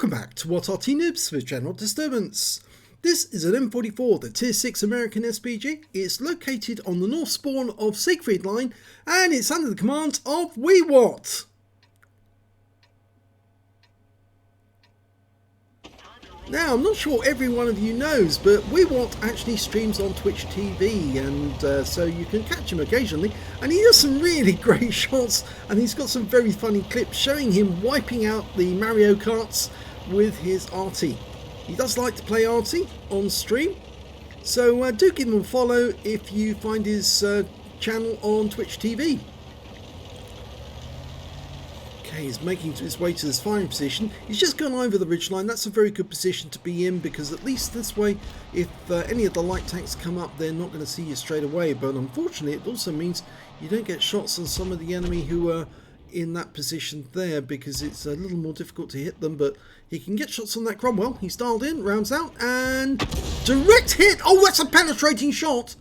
Welcome back to What Arty Noobs with General Disturbance. This is an M44, the Tier 6 American SPG. It's located on the north spawn of Siegfried Line and it's under the command of WeeeWhat. Now, I'm not sure every one of you knows, but WeeeWhat actually streams on Twitch TV, and so you can catch him occasionally. And he does some really great shots, and he's got some very funny clips showing him wiping out the Mario Karts with his Arty. He does like to play Arty on stream, so do give him a follow if you find his channel on Twitch TV. Okay, he's making his way to this firing position. He's just gone over the ridgeline. That's a very good position to be in, because at least this way, if any of the light tanks come up, they're not going to see you straight away. But unfortunately, it also means you don't get shots on some of the enemy who are in that position there, because it's a little more difficult to hit them. But he can get shots on that Cromwell. He's dialed in, rounds out, and direct hit. Oh, that's a penetrating shot.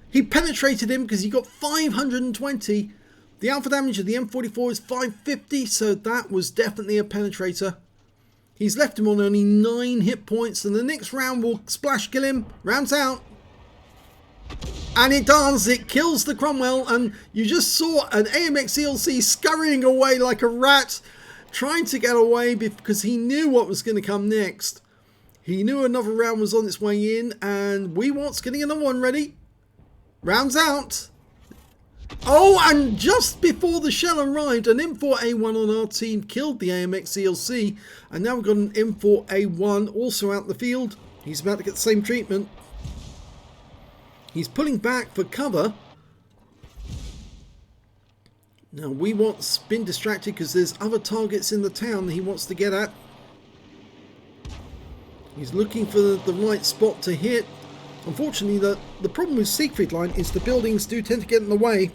He penetrated him because he got 520. The alpha damage of the M44 is 550, so that was definitely a penetrator. He's left him on only 9 hit points, and the next round will splash kill him. Rounds out. And it does. It kills the Cromwell, and you just saw an AMX ELC scurrying away like a rat, trying to get away because he knew what was going to come next. He knew another round was on its way in, and WeeeWhat's getting another one ready. Rounds out. Oh, and just before the shell arrived, an M4A1 on our team killed the AMX ELC, and now we've got an M4A1 also out in the field. He's about to get the same treatment. He's pulling back for cover. Now WeeeWhat's been distracted because there's other targets in the town that he wants to get at. He's looking for the right spot to hit. Unfortunately, the problem with Siegfried Line is the buildings do tend to get in the way.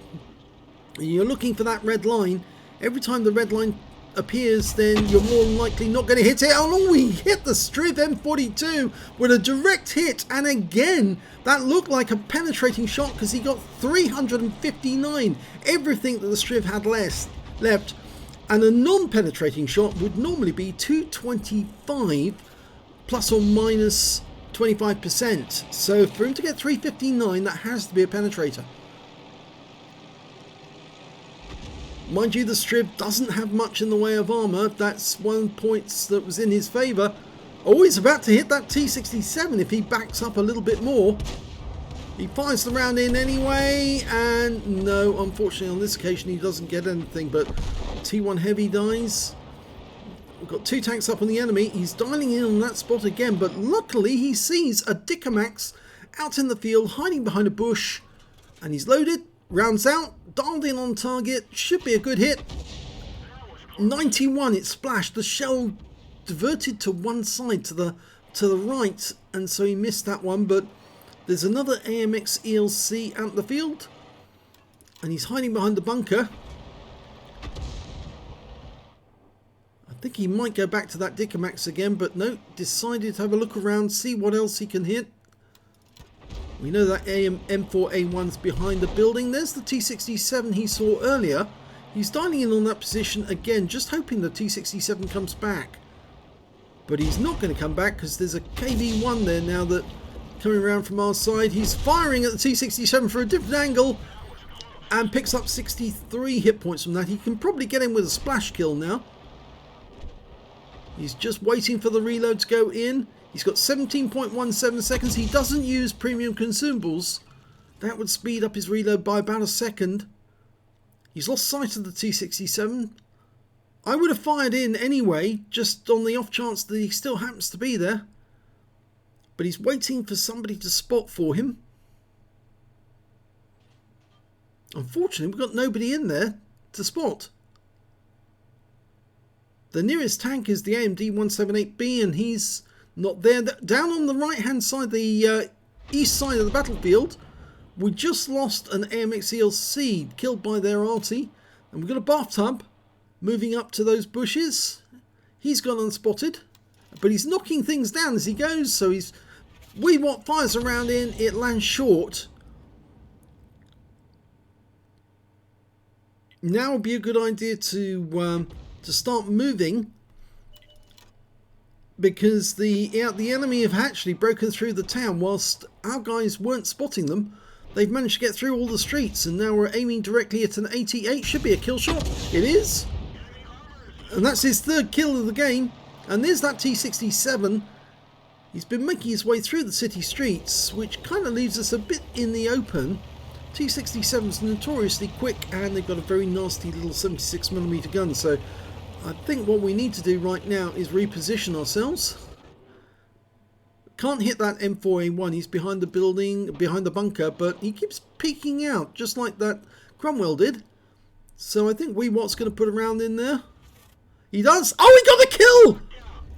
And you're looking for that red line. Every time the red line appears, then you're more than likely not going to hit it. Oh, he hit the Striv M42 with a direct hit. And again, that looked like a penetrating shot because he got 359. Everything that the Striv had left. And a non-penetrating shot would normally be 225 plus or minus 25%. So for him to get 359, that has to be a penetrator. Mind you, the Striv doesn't have much in the way of armor. That's one point that was in his favor. Oh, he's about to hit that T67 if he backs up a little bit more. He fires the round in anyway, and no, unfortunately on this occasion he doesn't get anything, but T1 Heavy dies. We've got 2 tanks up on the enemy. He's dialing in on that spot again, but luckily he sees a Dickermax out in the field, hiding behind a bush, and he's loaded, rounds out, dialed in on target, should be a good hit. 91, it splashed. The shell diverted to one side, to the right, and so he missed that one, but there's another AMX ELC out in the field, and he's hiding behind the bunker. I think he might go back to that Dickermax again, but no, decided to have a look around, see what else he can hit. We know that M4A1's behind the building. There's the T67 he saw earlier. He's dialing in on that position again, just hoping the T67 comes back. But he's not going to come back because there's a KV1 there now that coming around from our side. He's firing at the T67 for a different angle and picks up 63 hit points from that. He can probably get him with a splash kill now. He's just waiting for the reload to go in. He's got 17.17 seconds. He doesn't use premium consumables. That would speed up his reload by about a second. He's lost sight of the T67. I would have fired in anyway, just on the off chance that he still happens to be there. But he's waiting for somebody to spot for him. Unfortunately, we've got nobody in there to spot. The nearest tank is the AMD 178B, and he's not there. Down on the right hand side, the east side of the battlefield, we just lost an AMX ELC killed by their Arty, and we've got a bathtub moving up to those bushes. He's gone unspotted, but he's knocking things down as he goes, so WeeeWhat fires around in, it lands short. Now would be a good idea to start moving because the enemy have actually broken through the town whilst our guys weren't spotting them. They've managed to get through all the streets, and now we're aiming directly at an 88. Should be a kill shot. It is. And that's his third kill of the game. And there's that T-67. He's been making his way through the city streets, which kind of leaves us a bit in the open. T-67's notoriously quick, and they've got a very nasty little 76mm gun. So I think what we need to do right now is reposition ourselves. Can't hit that M4A1. He's behind the building, behind the bunker, but he keeps peeking out, just like that Cromwell did. So I think WeeeWhat's going to put a round in there. He does. Oh, he got the kill!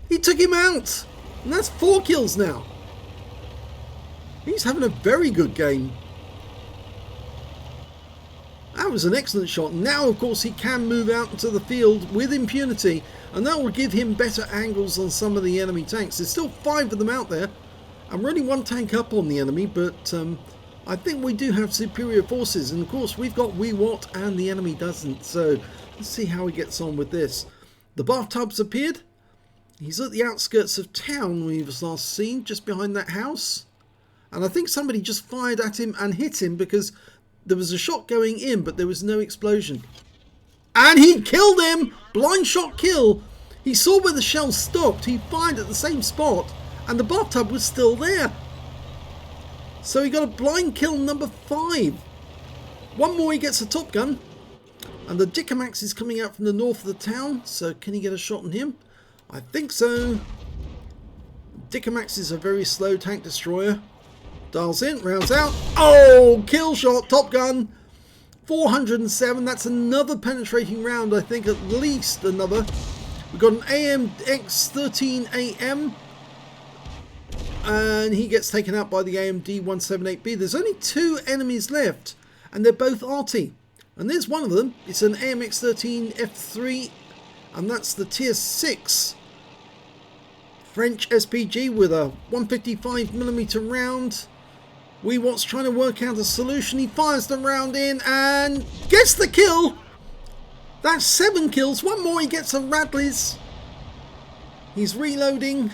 He took him out. And that's 4 kills now. He's having a very good game. That was an excellent shot. Now, of course, he can move out into the field with impunity, and that will give him better angles on some of the enemy tanks. There's still 5 of them out there. I'm running 1 tank up on the enemy, but I think we do have superior forces. And, of course, we've got WeeeWhat and the enemy doesn't. So let's see how he gets on with this. The bathtub's appeared. He's at the outskirts of town when he was last seen, just behind that house. And I think somebody just fired at him and hit him because there was a shot going in, but there was no explosion. And he killed him! Blind shot kill! He saw where the shell stopped, he fired at the same spot, and the bathtub was still there. So he got a blind kill number 5. One more, he gets a top gun. And the Dickomax is coming out from the north of the town, so can he get a shot on him? I think so. Dickomax is a very slow tank destroyer. Dials in, rounds out. Oh, kill shot, top gun. 407, that's another penetrating round, I think, at least another. We've got an AMX-13AM. And he gets taken out by the AMD-178B. There's only 2 enemies left, and they're both Arty. And there's one of them. It's an AMX-13F3, and that's the tier 6 French SPG with a 155mm round. WeeeWhat's trying to work out a solution. He fires the round in and gets the kill. That's 7 kills. One more, he gets a Radley's. He's reloading.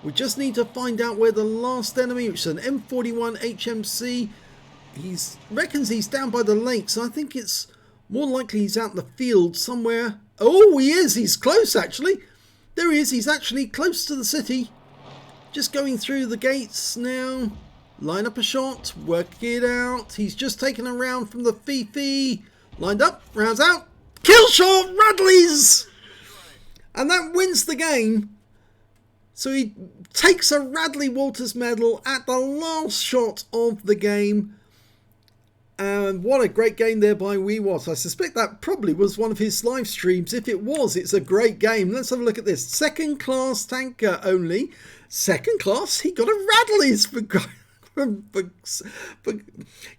We just need to find out where the last enemy, which is an M41 HMC. He reckons he's down by the lake, so I think it's more likely he's out in the field somewhere. Oh, he is. He's close, actually. There he is. He's actually close to the city. Just going through the gates now. Line up a shot. Work it out. He's just taken a round from the Fifi. Lined up. Rounds out. Kill shot. Radley's. And that wins the game. So he takes a Radley Walters Medal at the last shot of the game. And what a great game there by WeeeWhat. I suspect that probably was one of his live streams. If it was, it's a great game. Let's have a look at this. Second class tanker only. Second class? He got a Radley's for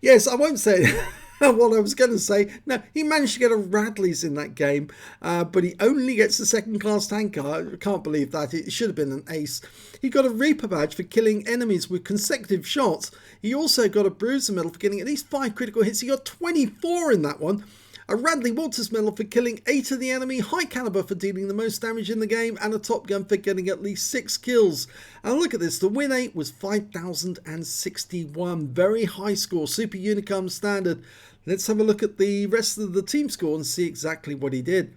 yes, I won't say what I was going to say. No, he managed to get a Radley's in that game, but he only gets the second class tanker. I can't believe that. It should have been an ace. He got a Reaper badge for killing enemies with consecutive shots. He also got a Bruiser medal for getting at least 5 critical hits. He got 24 in that one. A Radley Walters medal for killing 8 of the enemy, high caliber for dealing the most damage in the game, and a top gun for getting at least 6 kills. And look at this, the win 8 was 5,061, very high score, super unicum standard. Let's have a look at the rest of the team score and see exactly what he did.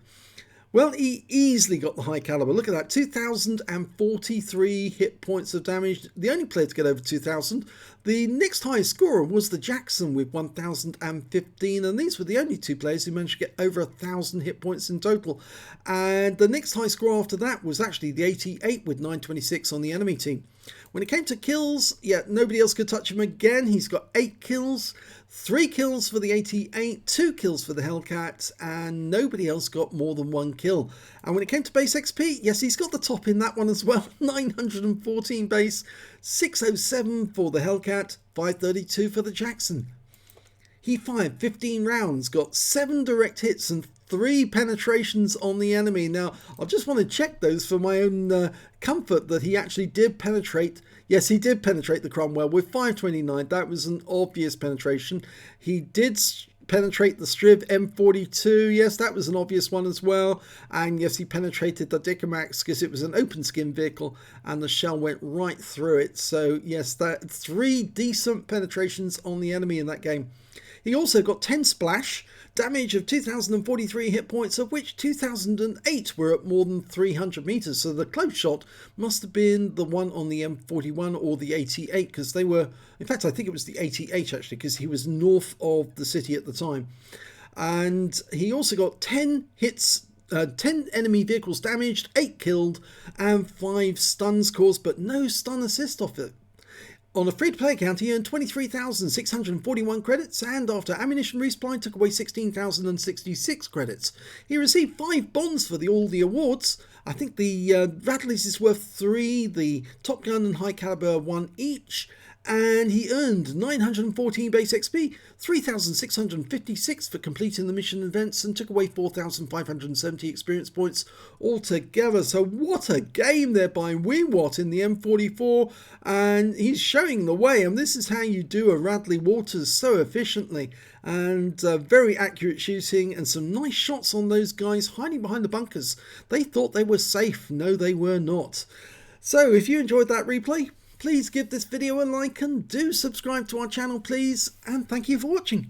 Well, he easily got the high caliber. Look at that, 2,043 hit points of damage. The only player to get over 2,000. The next highest scorer was the Jackson with 1,015. And these were the only 2 players who managed to get over 1,000 hit points in total. And the next high score after that was actually the 88 with 926 on the enemy team. When it came to kills, yeah, nobody else could touch him again. He's got 8 kills. 3 kills for the 88, 2 kills for the Hellcat, and nobody else got more than 1 kill. And when it came to base XP, yes, he's got the top in that one as well. 914 base, 607 for the Hellcat, 532 for the Jackson. He fired 15 rounds, got 7 direct hits and 3 penetrations on the enemy. Now, I just want to check those for my own comfort that he actually did penetrate. Yes, he did penetrate the Cromwell with 529. That was an obvious penetration. He did penetrate the Striv M42. Yes, that was an obvious one as well. And yes, he penetrated the Dicamax because it was an open skin vehicle and the shell went right through it. So yes, that 3 decent penetrations on the enemy in that game. He also got 10 splash, damage of 2,043 hit points, of which 2,008 were at more than 300 meters. So the close shot must have been the one on the M41 or the 88, because they were, in fact, I think it was the 88 actually, because he was north of the city at the time. And he also got 10 hits, 10 enemy vehicles damaged, 8 killed, and 5 stuns caused, but no stun assist off it. On a free-to-play account, he earned 23,641 credits, and after ammunition resupply, took away 16,066 credits. He received 5 bonds for all the awards. I think the Radleys is worth 3, the Top Gun and High Caliber 1 each, and he earned 914 base XP, 3,656 for completing the mission events, and took away 4,570 experience points altogether. So what a game there by WeeeWhat in the M44, and he's showing the way, and this is how you do a Radley Walters so efficiently, and very accurate shooting and some nice shots on those guys hiding behind the bunkers. They thought they were safe. No, they were not. So if you enjoyed that replay, please give this video a like and do subscribe to our channel, please, and thank you for watching.